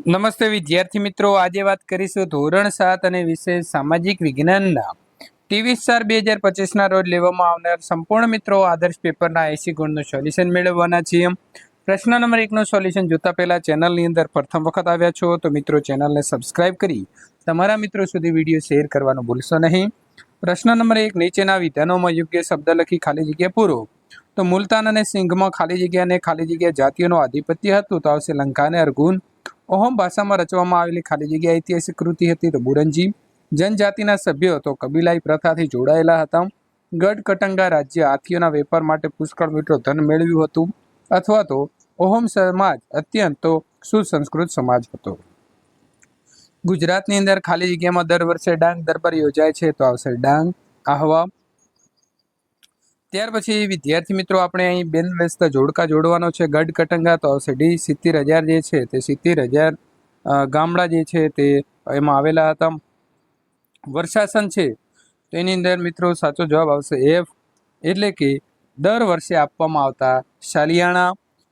નમસ્તે વિદ્યાર્થી મિત્રો, આજે વાત કરીશું ધોરણ 7 અને વિષય સામાજિક વિજ્ઞાનના 23/4/2025 રોજ લેવામાં આવનાર સંપૂર્ણ મિત્રો આદર્શ પેપરના 80 ગુણનું સોલ્યુશન મેળવવાના છીએ. પ્રશ્ન નંબર 1નું સોલ્યુશન જોતા પહેલા ચેનલની અંદર પ્રથમ વખત આવ્યા છો તો મિત્રો ચેનલને સબસ્ક્રાઇબ કરી તમારા મિત્રો સુધી વિડીયો શેર કરવાનું ભૂલશો નહીં. પ્રશ્ન નંબર 1, નીચેના વિધાનોમાં યોગ્ય શબ્દ લખી ખાલી જગ્યા પૂરો. તો મુલતાન અને સિંઘમાં ખાલી જગ્યા જાતિઓનો આધિપત્ય હતું તો આવશે લંકા અને અર્ગુન. ઓહમ ભાષામાં રચવામાં આવેલી ખાલી જગ્યા ઐતિહાસિક કૃતિ હતી તો બુરંજી. જનજાતિના સભ્યો તો કબીલાઈ પ્રથાથી જોડાયેલા હતા. ગઢ કટંગા રાજ્ય હાથીઓના વેપાર માટે પુષ્કળ મીઠું ધન મેળવ્યું હતું. અથવા તો ઓહમ સમાજ અત્યંત તો સુસંસ્કૃત સમાજ હતો. ગુજરાતની અંદર ખાલી જગ્યામાં દર વર્ષે ડાંગ દરબાર યોજાય છે તો આવશે ડાંગ, આહવા. ત્યાર પછી વિદ્યાર્થી મિત્રો આપણે અહીં બેન વ્યસ્ત જોડકા જોડવાનો છે. ગઢ કટંગા તો આવશે ડી. 70,000 જે છે તે 70,000 ગામડા જે છે તે એમાં આવેલા હતા. વર્ષાસન છે તો એની અંદર મિત્રો સાચો જવાબ આવશે એફ, એટલે કે દર વર્ષે આપવામાં આવતા સાલિયાણા.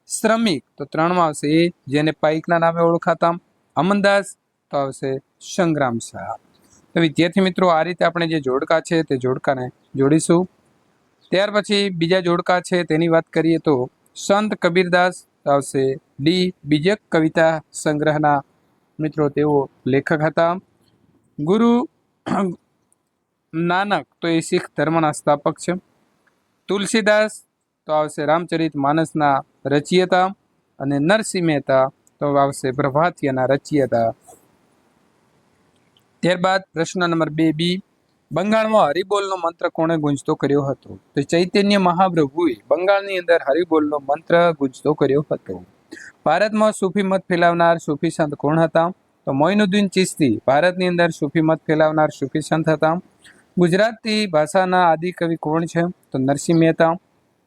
શ્રમિક તો 3માં આવશે એ, જેને પાઇકના નામે ઓળખાતા. અમનદાસ તો આવશે સંગ્રામ શાહ. તો વિદ્યાર્થી મિત્રો આ રીતે આપણે જે જોડકા છે તે જોડકાને જોડીશું. ત્યાર પછી બીજા જોડકા છે તેની વાત કરીએ તો સંત કબીરદાસ આવશે ડી. બીજક કવિતા સંગ્રહના મિત્રો તેઓ લેખક હતા. ગુરુ નાનક તો એ શીખ ધર્મના સ્થાપક છે. તુલસીદાસ તો આવશે રામચરિત માનસના રચયિતા. અને નરસિંહ મહેતા તો આવશે પ્રભાતિયાના રચયિતા. ત્યારબાદ પ્રશ્ન નંબર 2 બી, બંગાળમાં હરિબોલનો મંત્ર કોણે ગુંજતો કર્યો હતો? તો ચૈતન્ય મહાપ્રભુએ બંગાળની અંદર હરિબોલનો મંત્ર ગુંજતો કર્યો હતો. ભારતમાં સૂફી મત ફેલાવનાર સૂફી સંત કોણ હતા? તો મોઇનુદ્દીન ચિશ્તી ભારતની અંદર સૂફી મત ફેલાવનાર સૂફી સંત હતા. ગુજરાતી ભાષાના આદિકવિ કોણ છે? તો નરસિંહ મહેતા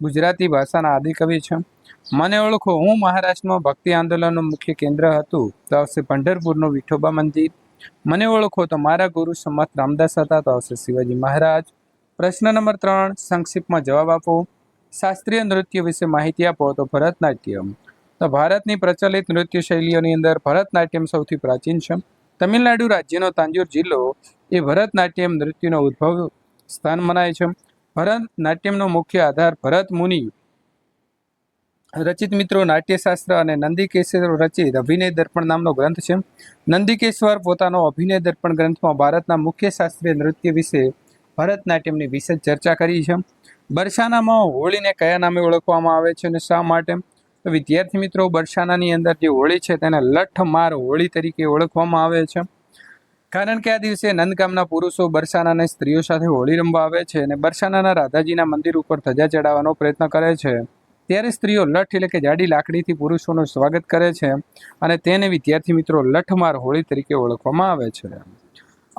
ગુજરાતી ભાષાના આદિકવિ છે. મને ઓળખો, હું મહારાષ્ટ્રમાં ભક્તિ આંદોલનનું મુખ્ય કેન્દ્ર હતું તો આવશે પંઢરપુરનું વિઠોબા મંદિર. મને ઓળખો તો મારા ગુરુ સમર્થ રામદાસ હતા તો આવશે શિવાજી મહારાજ. પ્રશ્ન નંબર 3, સંક્ષિપ્તમાં જવાબ આપો. શાસ્ત્રીય નૃત્ય વિશે માહિતી આપો. તો ભરતનાટ્યમ. તો ભારતની પ્રચલિત નૃત્ય શૈલીઓની અંદર ભરતનાટ્યમ સૌથી પ્રાચીન છે. તમિલનાડુ રાજ્યનો તાંજોર જિલ્લો એ ભરતનાટ્યમ નૃત્યનો ઉદ્ભવ સ્થાન મનાય છે. ભરતનાટ્યમનો મુખ્ય આધાર ભરત મુનિ રચિત મિત્રો નાટ્યશાસ્ત્ર અને નંદિકેશ્વર રચિત અભિનય દર્પણ નામનો ગ્રંથ છે. નંદિકેશ્વર પોતાનો અભિનય દર્પણ ગ્રંથમાં ભારતના મુખ્ય શાસ્ત્રીય નૃત્ય વિશે ભરતનાટ્યમની વિશેષ ચર્ચા કરી છે. બરસાનામાં હોળીને કયા નામે ઓળખવામાં આવે છે અને શા માટે? તો વિદ્યાર્થી મિત્રો બરસાનાની અંદર જે હોળી છે તેને લઠમાર હોળી તરીકે ઓળખવામાં આવે છે. કારણ કે આ દિવસે નંદગામના પુરુષો બરસાનાને સ્ત્રીઓ સાથે હોળી રમવા આવે છે અને બરસાનાના રાધાજીના મંદિર ઉપર ધજા ચડાવવાનો પ્રયત્ન કરે છે. ત્યારે સ્ત્રીઓ લઠ એટલે કે જાડી લાકડીથી પુરુષોનું સ્વાગત કરે છે અને તેને વિદ્યાર્થી મિત્રો લઠમાર હોળી તરીકે ઓળખવામાં આવે છે.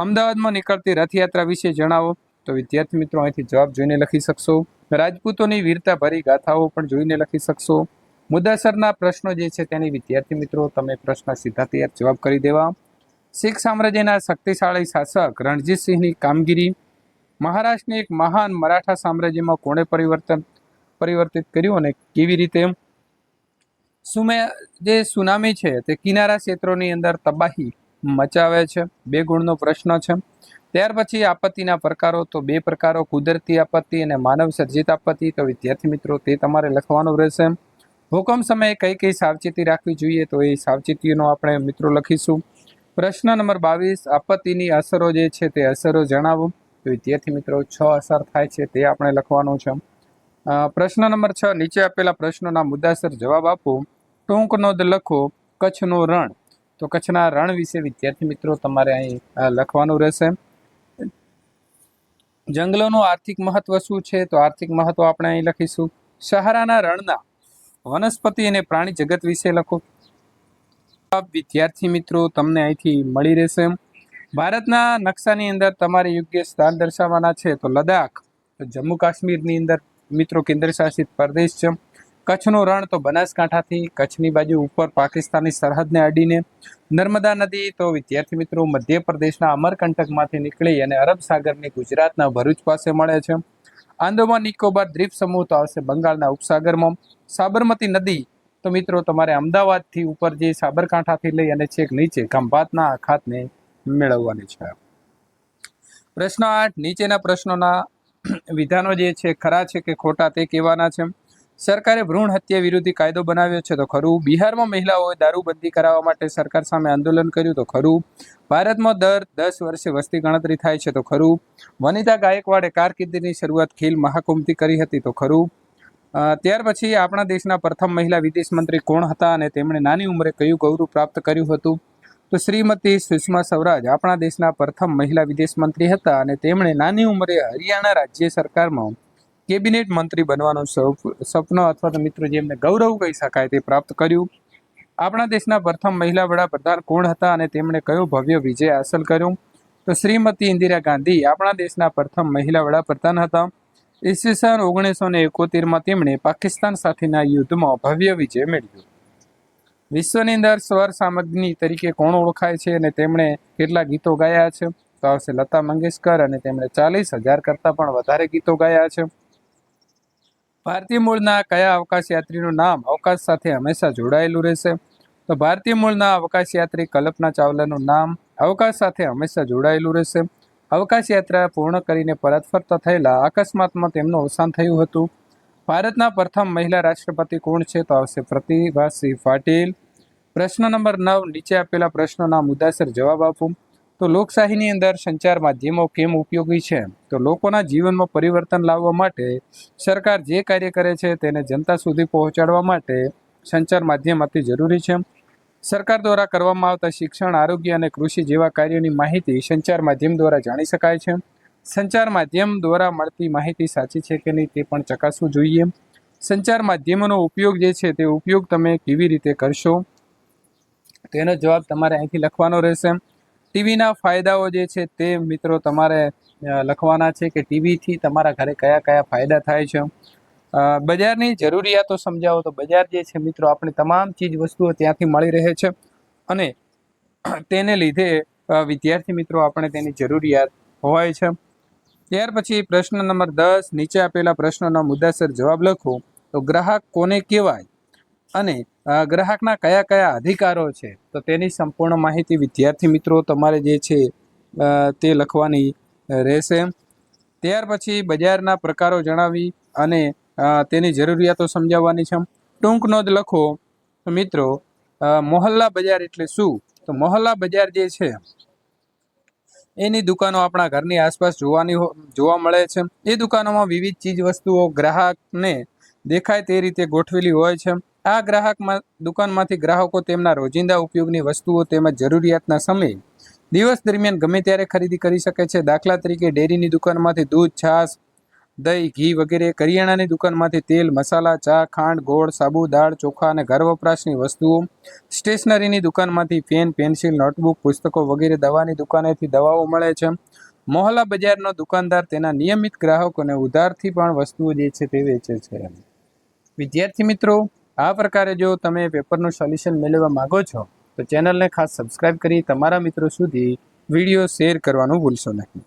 અમદાવાદમાં નીકળતી રથયાત્રા વિશે જણાવો. તો વિદ્યાર્થી મિત્રો અહીંથી જવાબ જોઈને લખી શકશો. રાજપૂતોની વીરતા ભરી ગાથાઓ પણ જોઈને લખી શકશો. મુદ્દાસરના પ્રશ્નો જે છે તેની વિદ્યાર્થી મિત્રો તમે પ્રશ્ન સીધા તૈયાર જવાબ કરી દેવા. શીખ સામ્રાજ્યના શક્તિશાળી શાસક રણજીતસિંહની કામગીરી. મહારાષ્ટ્રની એક મહાન મરાઠા સામ્રાજ્યમાં કોણે પરિવર્તિત કર્યું અને કેવી રીતે? જે સુનામી છે તે કિનારા ક્ષેત્રોની અંદર તબાહી મચાવે છે. 2 ગુણનો પ્રશ્ન છે. ત્યાર પછી આપત્તિના પ્રકારો. તો 2 પ્રકારો, કુદરતી આપત્તિ અને માનવ સર્જિત આપત્તિ. તો વિદ્યાર્થી મિત્રો તે તમારે લખવાનું રહેશે. હુકમ સમયે કઈ કઈ સાવચેતી રાખવી જોઈએ? તો એ સાવચેતીનો આપણે મિત્રો લખીશું. પ્રશ્ન નંબર 22, આપત્તિની અસરો જે છે તે અસરો જણાવો. તો વિદ્યાર્થી મિત્રો 6 અસર થાય છે તે આપણે લખવાનું છે. પ્રશ્ન નંબર 6, નીચે આપેલા પ્રશ્નોના મુદ્દાસર જવાબ આપો. ટૂંક નોંધ લખો. કચ્છનું રણ. તો કચ્છના રણ વિશે વિદ્યાર્થી મિત્રો તમારે અહીં લખવાનું રહેશે. જંગલોનું આર્થિક મહત્વ શું છે? તો આર્થિક મહત્વ આપણે અહીં લખીશું. સહારાના રણના વનસ્પતિ અને પ્રાણી જગત વિશે લખો. વિદ્યાર્થી મિત્રો તમને અહીંથી મળી રહેશે. ભારતના નકશાની અંદર તમારે યોગ્ય સ્થાન દર્શાવવાના છે. તો લદ્દાખ તો જમ્મુ કાશ્મીરની અંદર મિત્રો કેન્દ્ર શાસિત પ્રદેશ છે. કચ્છનું રણ તો બનાસકાંઠાથી કચ્છની બાજુ ઉપર પાકિસ્તાની સરહદને અડીને. નર્મદા નદી તો વિદ્યાર્થી મિત્રો મધ્યપ્રદેશના અમરકંટકમાંથી નીકળી અને અરબ સાગરની ગુજરાતના ભરૂચ પાસે મળે છે. આંદોમાન નિકોબાર દ્વીપ સમૂહ તો આવશે બંગાળના ઉપસાગરમાં. સાબરમતી નદી તો મિત્રો તમારે અમદાવાદથી ઉપર જે સાબરકાંઠાથી લઈ અને છેક નીચે ખંભાતના અખાતને મેળવવાની છે. પ્રશ્ન 8, નીચેના પ્રશ્નોના વિધાનો જે છે ખરા છે કે ખોટા તે કહેવાના છે. સરકારે ભ્રૂણ હત્યા વિરોધી કાયદો બનાવ્યો છે તો ખરું. બિહારમાં મહિલાઓએ દારૂબંધી કરાવવા માટે સરકાર સામે આંદોલન કર્યું તો ખરું. ભારતમાં દર 10 વર્ષે વસ્તી ગણતરી થાય છે તો ખરું. વનિતા ગાયકવાડે કારકિર્દીની શરૂઆત ખેલ મહાકુંભથી કરી હતી તો ખરું. ત્યાર પછી આપણા દેશના પ્રથમ મહિલા વિદેશ મંત્રી કોણ હતા અને તેમણે નાની ઉંમરે કયું ગૌરવ પ્રાપ્ત કર્યું હતું? તો શ્રીમતી સુષ્મા સ્વરાજ આપણા દેશના પ્રથમ મહિલા વિદેશ મંત્રી હતા અને તેમણે નાની ઉંમરે હરિયાણા રાજ્ય સરકારમાં કેબિનેટ મંત્રી બનવાનું સપનો અથવા તો મિત્રો જેમને ગૌરવ કહી શકાય તે પ્રાપ્ત કર્યું. આપણા દેશના પ્રથમ મહિલા વડાપ્રધાન કોણ હતા અને તેમણે કયો ભવ્ય વિજય હાંસલ કર્યો? તો શ્રીમતી ઇન્દિરા ગાંધી આપણા દેશના પ્રથમ મહિલા વડાપ્રધાન હતા. ઈસવીસન 1971માં તેમણે પાકિસ્તાન સાથેના યુદ્ધમાં ભવ્ય વિજય મેળવ્યો. વિશ્વની અંદર સ્વર સામ્રાજ્ઞી તરીકે કોણ ઓળખાય છે અને તેમણે કેટલા ગીતો ગાયા છે? તો આવશે લતા મંગેશકર અને તેમણે 40,000 કરતાં પણ વધારે ગીતો ગાયા છે. ભારતીય મૂળના કયા અવકાશયાત્રીનું નામ અવકાશ સાથે હંમેશા જોડાયેલું રહેશે? તો ભારતીય મૂળના અવકાશયાત્રી કલ્પના ચાવલાનું નામ અવકાશ સાથે હંમેશા જોડાયેલું રહેશે. અવકાશ યાત્રા પૂર્ણ કરીને પરત ફરતા થયેલા અકસ્માતમાં તેમનું અવસાન થયું હતું. ભારતના પ્રથમ મહિલા રાષ્ટ્રપતિ કોણ છે? તો આવશે પ્રતિભાસિંહ પાટીલ. પ્રશ્ન નંબર 9, નીચે આપેલા પ્રશ્નોના મુદ્દાસર જવાબ આપો. તો લોકશાહીની અંદર સંચાર માધ્યમો કેમ ઉપયોગી છે? તો લોકોના જીવનમાં પરિવર્તન લાવવા માટે સરકાર જે કાર્ય કરે છે તેને જનતા સુધી પહોંચાડવા માટે સંચાર માધ્યમ અતિ જરૂરી છે. સરકાર દ્વારા કરવામાં આવતા શિક્ષણ, આરોગ્ય અને કૃષિ જેવા કાર્યોની માહિતી સંચાર માધ્યમ દ્વારા જાણી શકાય છે. સંચાર માધ્યમ દ્વારા મળતી માહિતી સાચી છે કે નહીં તે પણ ચકાસવું જોઈએ. સંચાર માધ્યમોનો ઉપયોગ જે છે તે ઉપયોગ તમે કેવી રીતે કરશો તેનો જવાબ તમારે અહીંથી લખવાનો રહેશે. ટીવીના ફાયદાઓ જે છે તે મિત્રો તમારે લખવાના છે કે ટીવીથી તમારા ઘરે કયા કયા ફાયદા થાય છે. બજારની જરૂરિયાતો સમજાવો. તો બજાર જે છે મિત્રો આપણે તમામ ચીજ વસ્તુઓ ત્યાંથી મળી રહે છે અને તેને લીધે વિદ્યાર્થી મિત્રો આપણે તેની જરૂરિયાત હોય છે. ત્યાર પછી પ્રશ્ન નંબર 10, નીચે આપેલા પ્રશ્નોના મુદ્દાસર જવાબ લખો. તો ગ્રાહક કોને કહેવાય અને ગ્રાહકના કયા કયા અધિકારો છે? તો તેની સંપૂર્ણ માહિતી વિદ્યાર્થી મિત્રો તમારે જે છે તે લખવાની રહેશે. ત્યાર પછી બજારના પ્રકારો જણાવી અને તેની જરૂરિયાતો સમજાવવાની છે. ટૂંક નોંધ લખો. તો મિત્રો મોહલ્લા બજાર એટલે શું? તો મોહલ્લા બજાર જે છે એની દુકાનો આપણા ઘરની આસપાસ જોવા મળે છે. એ દુકાનોમાં વિવિધ ચીજ વસ્તુઓ ગ્રાહકને દેખાય તે રીતે ગોઠવેલી હોય છે. આ દુકાનમાંથી ગ્રાહકો તેમના રોજિંદા ઉપયોગની વસ્તુઓ તેમજ જરૂરિયાતના સમયે દિવસ દરમિયાન ગમે ત્યારે ખરીદી કરી શકે છે. દાખલા તરીકે ડેરીની દુકાનમાંથી દૂધ, છાશ, દહીં, ઘી વગેરે. કરિયાણાની દુકાનમાંથી તેલ, મસાલા, ચા, ખાંડ, ગોળ, સાબુ, દાળ, ચોખા અને ઘર વપરાશની વસ્તુઓ. સ્ટેશનરીની દુકાનમાંથી પેન, પેન્સિલ, નોટબુક, પુસ્તકો વગેરે. દવાની દુકાનેથી દવાઓ મળે છે. મોહલ્લા બજારનો દુકાનદાર તેના નિયમિત ગ્રાહકોને ઉધારથી પણ વસ્તુઓ જે છે તે વેચે છે. વિદ્યાર્થી મિત્રો, આ પ્રકારે જો તમે પેપરનું સોલ્યુશન મેળવવા માંગો છો તો ચેનલને ખાસ સબસ્ક્રાઇબ કરી તમારા મિત્રો સુધી વિડીયો શેર કરવાનું ભૂલશો નહીં.